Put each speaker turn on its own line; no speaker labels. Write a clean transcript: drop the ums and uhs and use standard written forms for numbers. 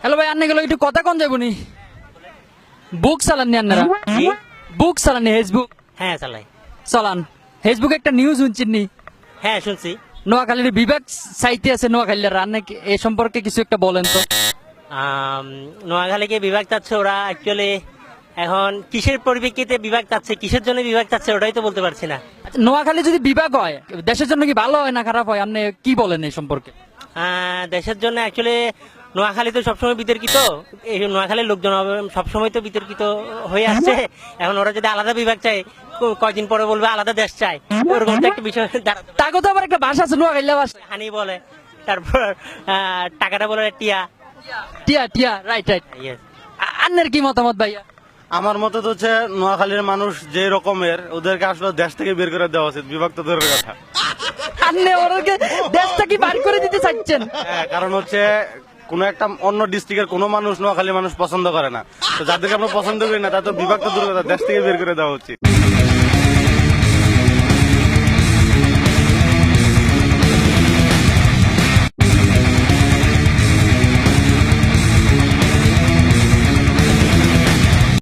Hello ভাই, আন্নে গেল একটু কথা কন যাবনি। বুক চালাননি আন্নারা? বুক চালাননি ফেসবুক?
হ্যাঁ চালাই।
চালান। ফেসবুকে একটা নিউজ শুনছিনি?
হ্যাঁ শুনছি।
নোয়াখালীর বিভাগ চাইতে আছে নোয়াখালীরা, আন্নে এ সম্পর্কে কিছু একটা বলেন তো।
নোয়াখালীকে বিভাগ চাচ্ছে ওরা, অ্যাকচুয়ালি এখন কিসের পরিপ্রেক্ষিতে বিভাগ চাচ্ছে, কিসের জন্য বিভাগ চাচ্ছে ওটাই তো বলতে পারছি না।
আচ্ছা, নোয়াখালী যদি বিভাগ হয় দেশের জন্য কি ভালো হয় না খারাপ হয়, আপনি কি বলেন এই সম্পর্কে?
দেশের জন্য অ্যাকচুয়ালি নোয়াখালী তো সবসময় বিতর্কিত, এই নোয়াখালীর লোকজন সবসময় তো বিতর্কিত হয়ে আসছে। এখন ওরা যদি আলাদা বিভাগ চায়, কয়দিন পরে বলবে আলাদা দেশ চায়, ওরকম তো একটা বিষয় দাঁড়াতে পারে।
তাকে তো আবার একটা ভাষা আছে নোয়াখালী ভাষা,
হানি বলে, তারপর টাকাটা বলে টিয়া।
টিয়া টিয়া, রাইট রাইট।
Yes.
আন্নের কি মতামত ভাইয়া?
আমার মতে তো হচ্ছে নোয়াখালীর মানুষ যে রকমের, ওদেরকে আসলে দেশ থেকে বের করে দেওয়া উচিত, বিভক্ত দূরের কথা।
আন্নে ওদেরকে দেশটা কি বার করে দিতে চাচ্ছেন?
হ্যাঁ, কারণ হচ্ছে কোনো একটা অন্য ডিস্ট্রিক্টের কোনো মানুষ নোয়াখালী মানুষ পছন্দ করে না, তো যাদেরকে আমরা পছন্দ করি না তাদের বিভক্ত দূরের কথা, দেশ থেকে বের করে দেওয়া উচিত।